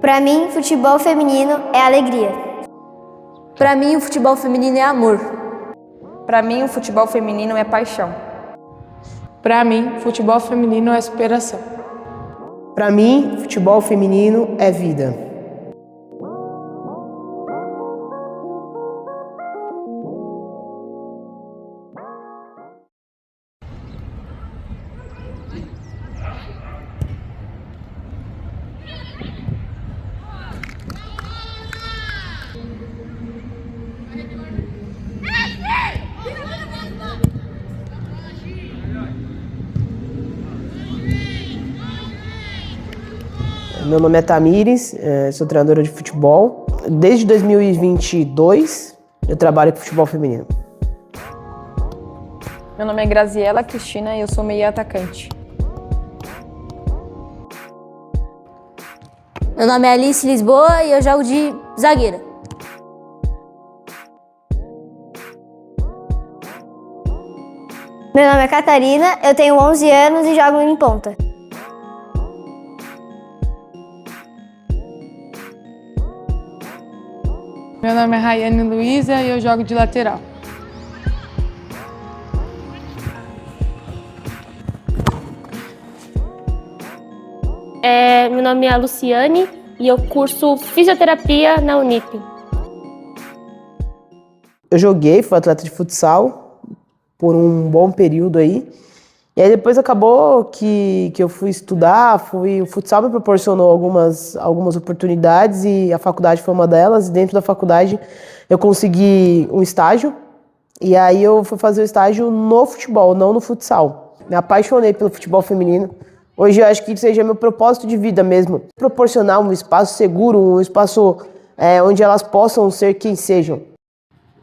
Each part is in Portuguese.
Para mim, futebol feminino é alegria. Para mim, o futebol feminino é amor. Para mim, o futebol feminino é paixão. Para mim, futebol feminino é superação. Para mim, futebol feminino é vida. Meu nome é Tamires, sou treinadora de futebol. Desde 2022 eu trabalho com futebol feminino. Meu nome é Graziela Cristina e eu sou meia atacante. Meu nome é Alice Lisboa e eu jogo de zagueira. Meu nome é Catarina, eu tenho 11 anos e jogo em ponta. Meu nome é Rayane Luiza e eu jogo de lateral. Meu nome é Luciane e eu curso fisioterapia na Unip. Eu fui atleta de futsal por um bom período aí. E aí depois acabou que eu fui estudar, o futsal me proporcionou algumas oportunidades e a faculdade foi uma delas. E dentro da faculdade eu consegui um estágio e aí eu fui fazer o estágio no futebol, não no futsal. Me apaixonei pelo futebol feminino. Hoje eu acho que seja meu propósito de vida mesmo, proporcionar um espaço seguro, um espaço onde elas possam ser quem sejam.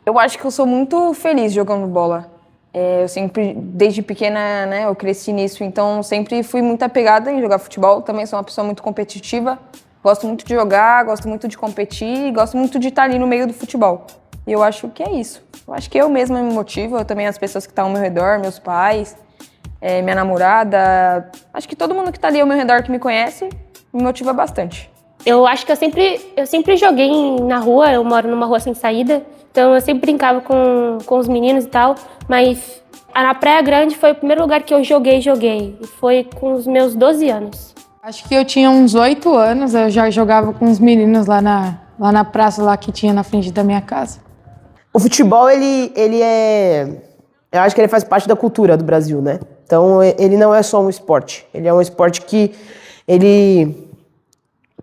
Eu acho que eu sou muito feliz jogando bola. Eu sempre, desde pequena, né, eu cresci nisso, então sempre fui muito apegada em jogar futebol. Também sou uma pessoa muito competitiva, gosto muito de jogar, gosto muito de competir e gosto muito de estar ali no meio do futebol. E eu acho que é isso. Eu acho que eu mesma me motivo, eu também as pessoas que estão ao meu redor, meus pais, minha namorada. Acho que todo mundo que está ali ao meu redor que me conhece me motiva bastante. Eu acho que eu sempre joguei na rua, eu moro numa rua sem saída, então eu sempre brincava com os meninos e tal, mas na Praia Grande foi o primeiro lugar que eu joguei, e foi com os meus 12 anos. Acho que eu tinha uns 8 anos, eu já jogava com os meninos lá na praça lá que tinha na frente da minha casa. O futebol, ele é... Eu acho que ele faz parte da cultura do Brasil, né? Então, ele não é só um esporte. Ele é um esporte que ele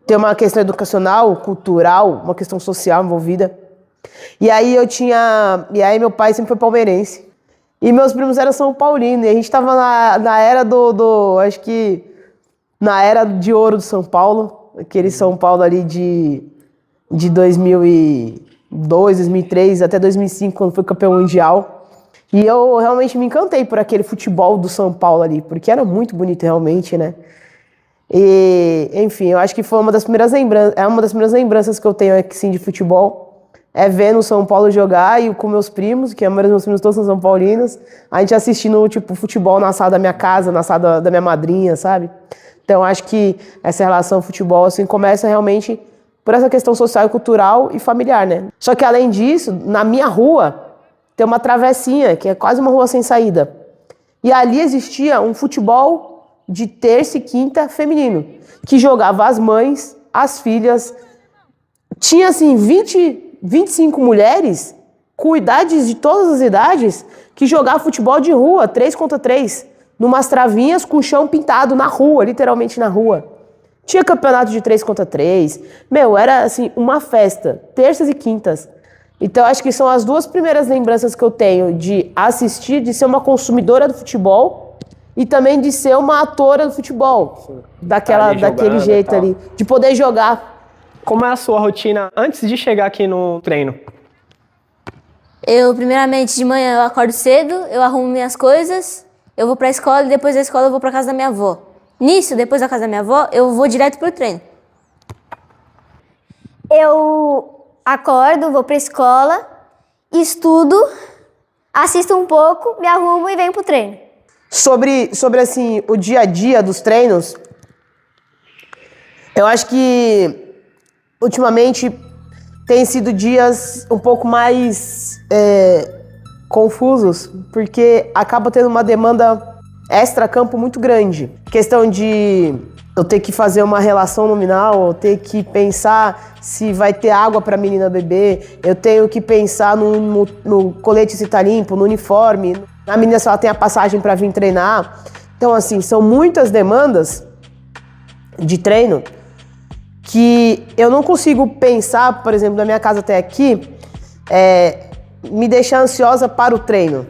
tem uma questão educacional, cultural, uma questão social envolvida. E aí meu pai sempre foi palmeirense. E meus primos eram São Paulinos. E a gente estava na era acho que na era de ouro do São Paulo. Aquele São Paulo ali de 2002, 2003 até 2005, quando foi campeão mundial. E eu realmente me encantei por aquele futebol do São Paulo ali, porque era muito bonito realmente, né? E, enfim, eu acho que foi uma das primeiras lembranças que eu tenho aqui, sim, de futebol. É ver no São Paulo jogar e com meus primos, que a maioria dos meus primos todos são São Paulinos, a gente assistindo, tipo, futebol na sala da minha casa, na sala da minha madrinha, sabe? Então, acho que essa relação futebol, assim, começa realmente por essa questão social e cultural e familiar, né? Só que, além disso, na minha rua, tem uma travessinha, que é quase uma rua sem saída. E ali existia um futebol de terça e quinta feminino, que jogava as mães, as filhas. Tinha, assim, 25 mulheres, com idades de todas as idades, que jogavam futebol de rua, 3 contra 3, numas travinhas com o chão pintado na rua, literalmente na rua. Tinha campeonato de 3 contra 3. Era, assim, uma festa, terças e quintas. Então, acho que são as duas primeiras lembranças que eu tenho de assistir, de ser uma consumidora do futebol e também de ser uma atora do futebol, daquele jeito ali, de poder jogar. Como é a sua rotina antes de chegar aqui no treino? Eu, primeiramente, de manhã eu acordo cedo, eu arrumo minhas coisas, eu vou pra escola e depois da escola eu vou pra casa da minha avó. Nisso, depois da casa da minha avó, eu vou direto pro treino. Eu acordo, vou pra escola, estudo, assisto um pouco, me arrumo e venho pro treino. Sobre assim, o dia a dia dos treinos, eu acho que ultimamente tem sido dias um pouco mais confusos, porque acaba tendo uma demanda extra-campo muito grande. Questão de eu ter que fazer uma relação nominal, eu ter que pensar se vai ter água para a menina beber, eu tenho que pensar no colete se tá limpo, no uniforme, a menina se ela tem a passagem para vir treinar. Então, assim, são muitas demandas de treino que eu não consigo pensar, por exemplo, da minha casa até aqui, me deixar ansiosa para o treino.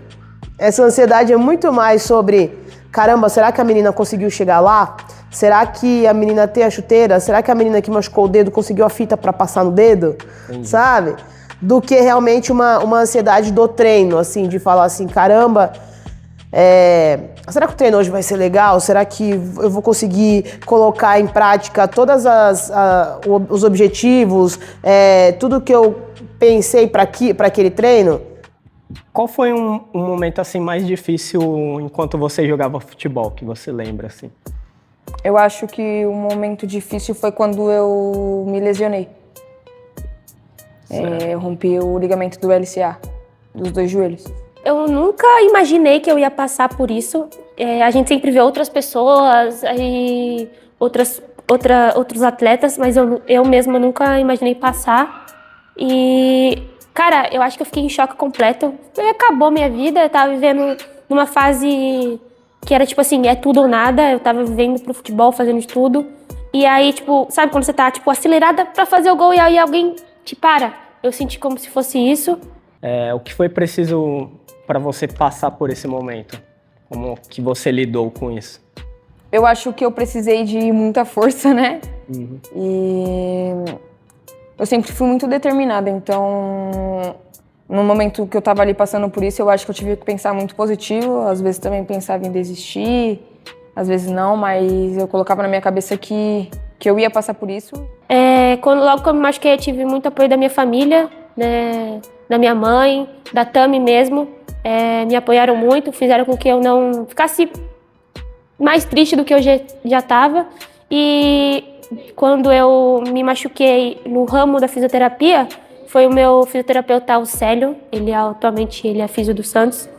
Essa ansiedade é muito mais sobre, caramba, será que a menina conseguiu chegar lá? Será que a menina tem a chuteira? Será que a menina que machucou o dedo conseguiu a fita para passar no dedo? Entendi. Sabe? Do que realmente uma ansiedade do treino, assim, de falar assim, caramba, será que o treino hoje vai ser legal? Será que eu vou conseguir colocar em prática todos os objetivos, tudo que eu pensei para aquele treino? Qual foi um momento assim mais difícil enquanto você jogava futebol, que você lembra assim? Eu acho que o momento difícil foi quando eu me lesionei. Eu rompi o ligamento do LCA, dos 2 joelhos. Eu nunca imaginei que eu ia passar por isso. A gente sempre vê outras pessoas, outros atletas, mas eu mesma nunca imaginei passar. E, cara, eu acho que eu fiquei em choque completo. Acabou minha vida, eu tava vivendo numa fase que era tipo assim, é tudo ou nada. Eu tava vivendo pro futebol, fazendo de tudo. E aí, tipo, sabe quando você tá, tipo, acelerada pra fazer o gol e aí alguém te para? Eu senti como se fosse isso. O que foi preciso para você passar por esse momento? Como que você lidou com isso? Eu acho que eu precisei de muita força, né? Uhum. E eu sempre fui muito determinada, então no momento que eu tava ali passando por isso, eu acho que eu tive que pensar muito positivo. Às vezes também pensava em desistir, às vezes não, mas eu colocava na minha cabeça que eu ia passar por isso. Logo que eu me machuquei, eu tive muito apoio da minha família, né? Da minha mãe, da Tami mesmo. Me apoiaram muito, fizeram com que eu não ficasse mais triste do que eu já estava. E quando eu me machuquei no ramo da fisioterapia, foi o meu fisioterapeuta, o Célio, atualmente ele é fisio do Santos.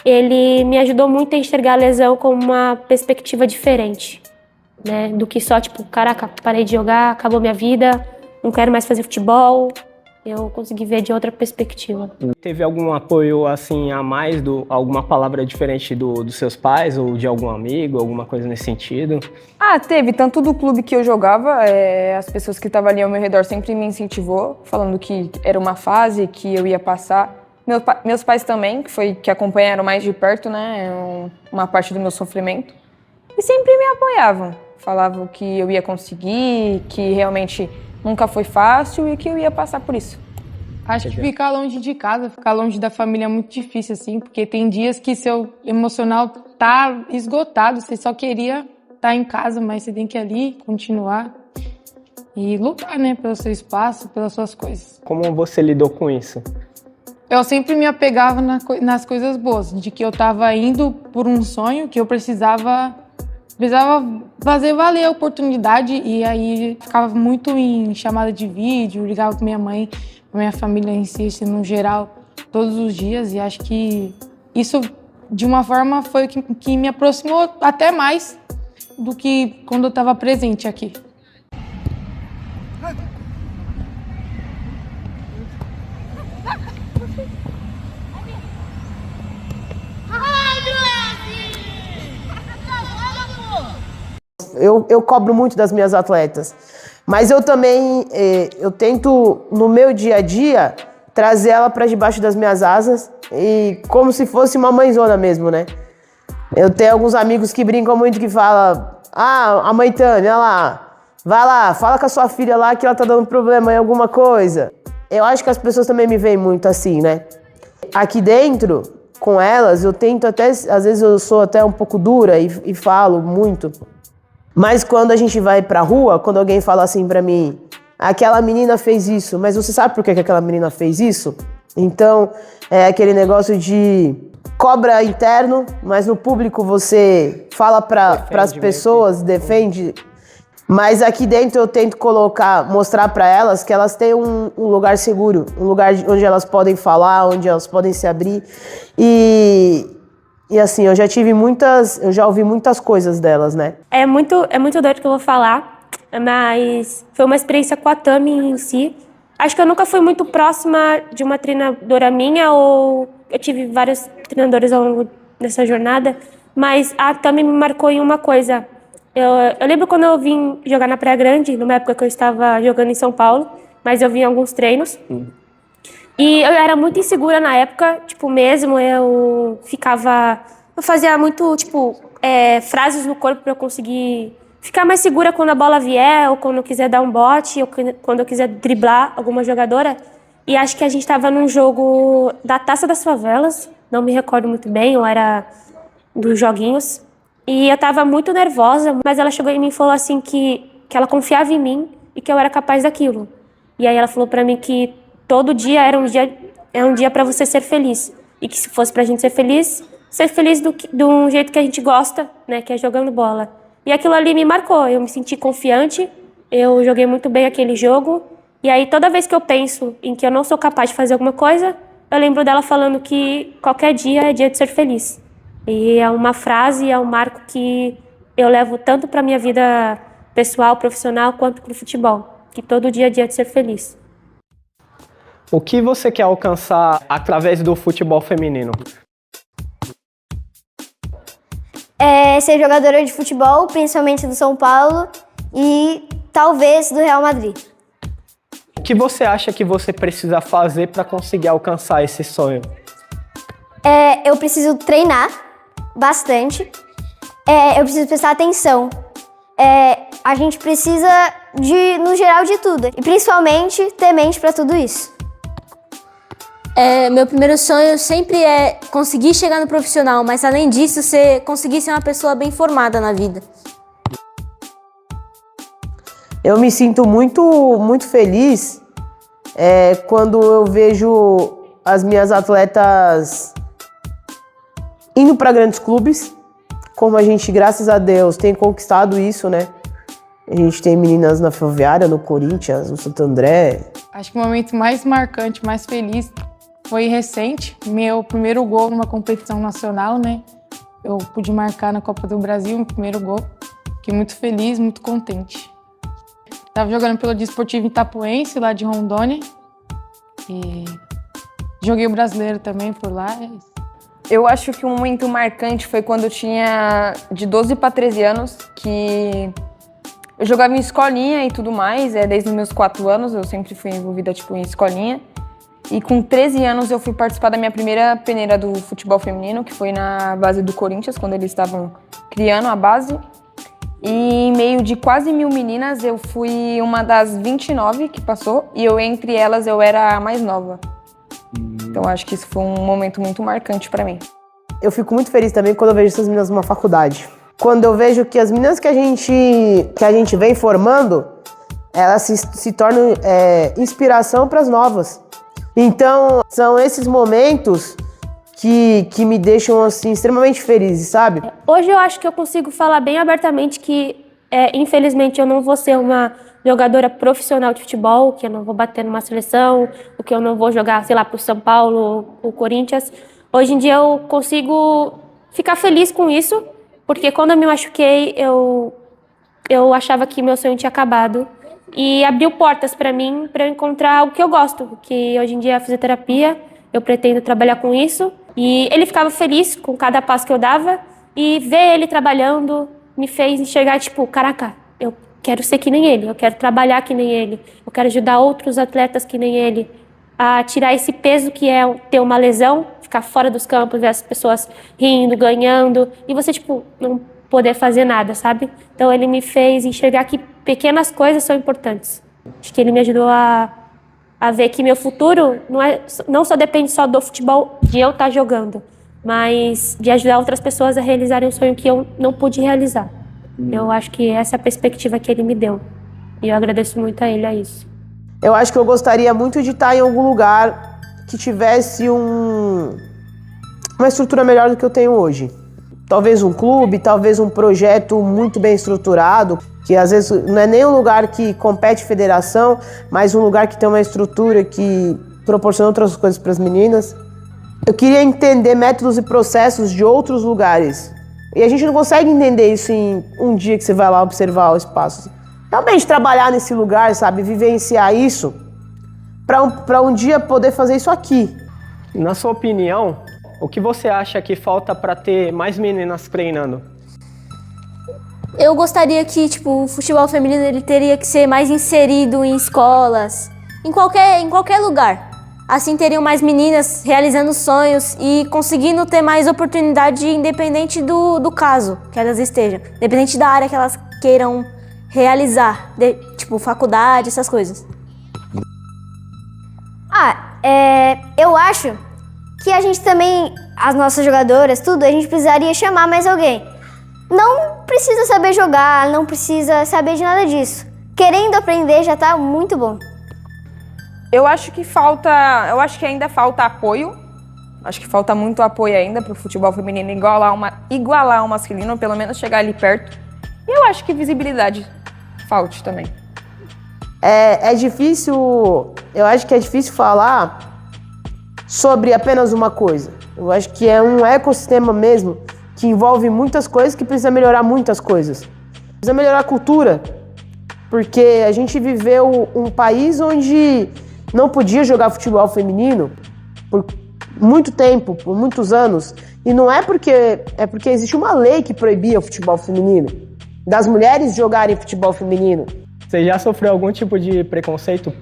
Ele me ajudou muito a enxergar a lesão com uma perspectiva diferente, né? Do que só, tipo, caraca, parei de jogar, acabou minha vida, não quero mais fazer futebol. Eu consegui ver de outra perspectiva. Teve algum apoio assim a mais, alguma palavra diferente dos seus pais ou de algum amigo, alguma coisa nesse sentido? Teve, tanto do clube que eu jogava, as pessoas que estavam ali ao meu redor sempre me incentivou, falando que era uma fase, que eu ia passar. Meus pais também, que acompanharam mais de perto, né, uma parte do meu sofrimento. E sempre me apoiavam, falavam que eu ia conseguir, que realmente nunca foi fácil e que eu ia passar por isso. Acho que ficar longe de casa, ficar longe da família é muito difícil, assim, porque tem dias que seu emocional tá esgotado, você só queria estar em casa, mas você tem que ir ali, continuar e lutar, né, pelo seu espaço, pelas suas coisas. Como você lidou com isso? Eu sempre me apegava nas coisas boas, de que eu tava indo por um sonho, que eu precisava fazer valer a oportunidade, e aí ficava muito em chamada de vídeo, ligava pra minha mãe, pra minha família em si, no geral, todos os dias, e acho que isso, de uma forma, foi o que me aproximou até mais do que quando eu estava presente aqui. Eu cobro muito das minhas atletas, mas eu também eu tento, no meu dia a dia, trazer ela para debaixo das minhas asas, e como se fosse uma mãezona mesmo, né? Eu tenho alguns amigos que brincam muito, que falam: a mãe Tânia, vai lá, fala com a sua filha lá que ela tá dando problema em alguma coisa. Eu acho que as pessoas também me veem muito assim, né? Aqui dentro, com elas, eu tento até, às vezes eu sou até um pouco dura e falo muito. Mas quando a gente vai pra rua, quando alguém fala assim pra mim: aquela menina fez isso, mas você sabe por que aquela menina fez isso? Então, é aquele negócio de cobra interno, mas no público você fala para as pessoas, defende. Mas aqui dentro eu tento mostrar para elas que elas têm um lugar seguro, um lugar onde elas podem falar, onde elas podem se abrir. E assim, eu já ouvi muitas coisas delas, né? É muito doido que eu vou falar, mas foi uma experiência com a Tami em si. Acho que eu nunca fui muito próxima de uma treinadora minha, ou eu tive vários treinadores ao longo dessa jornada, mas a Tami me marcou em uma coisa. Eu lembro quando eu vim jogar na Praia Grande, numa época que eu estava jogando em São Paulo, mas eu vim em alguns treinos. E eu era muito insegura na época, tipo, mesmo, eu fazia muito, tipo, frases no corpo para eu conseguir ficar mais segura quando a bola vier, ou quando eu quiser dar um bote, ou quando eu quiser driblar alguma jogadora. E acho que a gente estava num jogo da Taça das Favelas, não me recordo muito bem, ou era dos joguinhos. E eu tava muito nervosa, mas ela chegou em mim e falou assim que ela confiava em mim e que eu era capaz daquilo. E aí ela falou pra mim que todo dia era um dia para você ser feliz. E que se fosse pra gente ser feliz de um jeito que a gente gosta, né, que é jogando bola. E aquilo ali me marcou, eu me senti confiante, eu joguei muito bem aquele jogo. E aí toda vez que eu penso em que eu não sou capaz de fazer alguma coisa, eu lembro dela falando que qualquer dia é dia de ser feliz. E é uma frase, é um marco que eu levo tanto para minha vida pessoal, profissional, quanto para o futebol. Que todo dia é dia de ser feliz. O que você quer alcançar através do futebol feminino? Ser jogadora de futebol, principalmente do São Paulo e talvez do Real Madrid. O que você acha que você precisa fazer para conseguir alcançar esse sonho? Eu preciso treinar bastante, eu preciso prestar atenção. A gente precisa, no geral, de tudo. E principalmente ter mente para tudo isso. Meu primeiro sonho sempre é conseguir chegar no profissional, mas além disso, conseguir ser uma pessoa bem formada na vida. Eu me sinto muito feliz quando eu vejo as minhas atletas indo para grandes clubes, como a gente, graças a Deus, tem conquistado isso, né? A gente tem meninas na Ferroviária, no Corinthians, no Santo André. Acho que o momento mais marcante, mais feliz foi recente. Meu primeiro gol numa competição nacional, né? Eu pude marcar na Copa do Brasil, meu primeiro gol. Fiquei muito feliz, muito contente. Estava jogando pelo Desportivo Itapuense, lá de Rondônia. E joguei o brasileiro também por lá. Eu acho que um momento marcante foi quando eu tinha de 12 para 13 anos, que eu jogava em escolinha e tudo mais, desde os meus 4 anos, eu sempre fui envolvida em escolinha. E com 13 anos eu fui participar da minha primeira peneira do futebol feminino, que foi na base do Corinthians, quando eles estavam criando a base. E em meio de quase 1000 meninas, eu fui uma das 29 que passou, e entre elas eu era a mais nova. Então acho que isso foi um momento muito marcante para mim. Eu fico muito feliz também quando eu vejo essas meninas numa faculdade. Quando eu vejo que as meninas que a gente vem formando, elas se tornam inspiração para as novas. Então, são esses momentos que me deixam assim, extremamente felizes, sabe? Hoje eu acho que eu consigo falar bem abertamente que, infelizmente, eu não vou ser uma jogadora profissional de futebol, que eu não vou bater numa seleção, ou que eu não vou jogar, sei lá, pro São Paulo ou Corinthians. Hoje em dia eu consigo ficar feliz com isso, porque quando eu me machuquei, eu achava que meu sonho tinha acabado. E abriu portas para mim, para eu encontrar algo que eu gosto, que hoje em dia é a fisioterapia, eu pretendo trabalhar com isso. E ele ficava feliz com cada passo que eu dava, e ver ele trabalhando me fez enxergar, caraca, eu quero ser que nem ele, eu quero trabalhar que nem ele, eu quero ajudar outros atletas que nem ele a tirar esse peso que é ter uma lesão, ficar fora dos campos, ver as pessoas rindo, ganhando, e você, não poder fazer nada, sabe? Então ele me fez enxergar que pequenas coisas são importantes. Acho que ele me ajudou a ver que meu futuro não só depende só do futebol, de eu estar jogando, mas de ajudar outras pessoas a realizarem um sonho que eu não pude realizar. Eu acho que essa é a perspectiva que ele me deu. E eu agradeço muito a ele a isso. Eu acho que eu gostaria muito de estar em algum lugar que tivesse uma estrutura melhor do que eu tenho hoje. talvez um clube, talvez um projeto muito bem estruturado, que às vezes não é nem um lugar que compete federação, mas um lugar que tem uma estrutura que proporciona outras coisas para as meninas. Eu queria entender métodos e processos de outros lugares. E a gente não consegue entender isso em um dia que você vai lá observar o espaço. Realmente trabalhar nesse lugar, sabe? Vivenciar isso para um dia poder fazer isso aqui. Na sua opinião, o que você acha que falta para ter mais meninas treinando? Eu gostaria que, tipo, o futebol feminino ele teria que ser mais inserido em escolas, em qualquer lugar. Assim teriam mais meninas realizando sonhos e conseguindo ter mais oportunidade independente do caso que elas estejam. Independente da área que elas queiram realizar, tipo faculdade, essas coisas. Eu acho que a gente também, as nossas jogadoras, tudo, a gente precisaria chamar mais alguém. Não precisa saber jogar, não precisa saber de nada disso. Querendo aprender já tá muito bom. Eu acho que ainda falta apoio. Acho que falta muito apoio ainda para o futebol feminino igualar o masculino, pelo menos chegar ali perto. E eu acho que visibilidade falte também. Eu acho que é difícil falar sobre apenas uma coisa. Eu acho que é um ecossistema mesmo que envolve muitas coisas, que precisa melhorar muitas coisas. Precisa melhorar a cultura, porque a gente viveu um país onde não podia jogar futebol feminino por muito tempo, por muitos anos. E não é porque existe uma lei que proibia o futebol feminino, das mulheres jogarem futebol feminino. Você já sofreu algum tipo de preconceito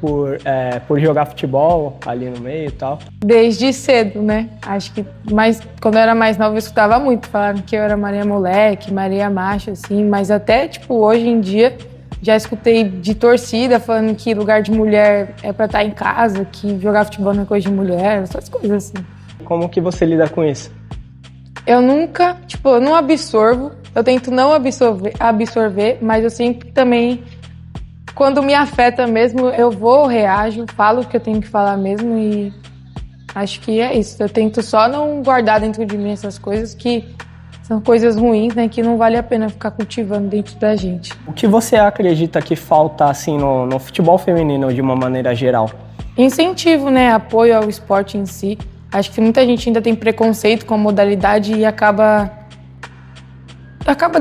por jogar futebol ali no meio e tal? Desde cedo, né? Acho que quando eu era mais nova eu escutava muito. Falaram que eu era Maria Moleque, Maria Macho, assim. Mas até, tipo, hoje em dia, já escutei de torcida falando que lugar de mulher é pra estar em casa, que jogar futebol não é coisa de mulher, essas coisas assim. Como que você lida com isso? Eu nunca, eu não absorvo. Eu tento não absorver, mas eu sempre também... Quando me afeta mesmo, eu reajo, falo o que eu tenho que falar mesmo e acho que é isso. Eu tento só não guardar dentro de mim essas coisas que são coisas ruins, né, que não vale a pena ficar cultivando dentro da gente. O que você acredita que falta assim no futebol feminino de uma maneira geral? Incentivo, né, apoio ao esporte em si. Acho que muita gente ainda tem preconceito com a modalidade e acaba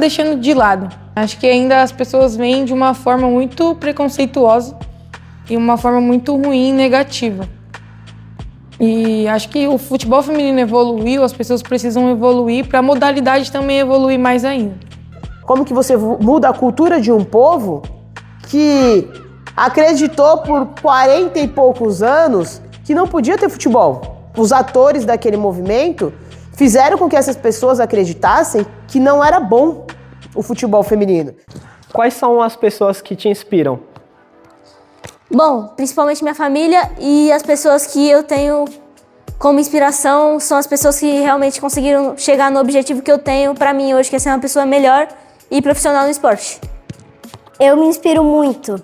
deixando de lado. Acho que ainda as pessoas veem de uma forma muito preconceituosa e uma forma muito ruim e negativa. E acho que o futebol feminino evoluiu, as pessoas precisam evoluir para a modalidade também evoluir mais ainda. Como que você muda a cultura de um povo que acreditou por 40 e poucos anos que não podia ter futebol? Os atores daquele movimento fizeram com que essas pessoas acreditassem que não era bom o futebol feminino. Quais são as pessoas que te inspiram? Bom, principalmente minha família e as pessoas que eu tenho como inspiração são as pessoas que realmente conseguiram chegar no objetivo que eu tenho pra mim hoje, que é ser uma pessoa melhor e profissional no esporte. Eu me inspiro muito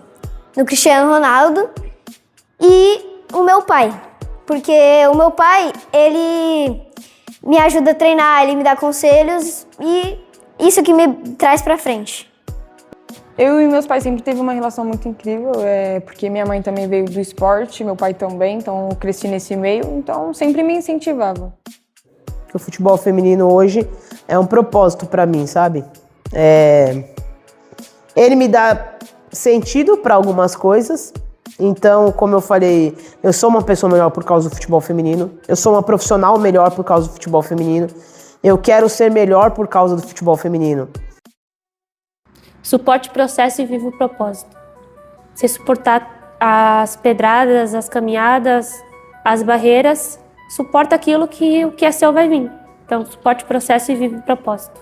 no Cristiano Ronaldo e o meu pai. Porque o meu pai, ele me ajuda a treinar, ele me dá conselhos e isso que me traz pra frente. Eu e meus pais sempre teve uma relação muito incrível, porque minha mãe também veio do esporte, meu pai também, então eu cresci nesse meio, então sempre me incentivava. O futebol feminino hoje é um propósito pra mim, sabe? Ele me dá sentido pra algumas coisas. Então, como eu falei, eu sou uma pessoa melhor por causa do futebol feminino. Eu sou uma profissional melhor por causa do futebol feminino. Eu quero ser melhor por causa do futebol feminino. Suporte o processo e viva o propósito. Você suportar as pedradas, as caminhadas, as barreiras, suporta aquilo que o que é seu vai vir. Então, suporte o processo e viva o propósito.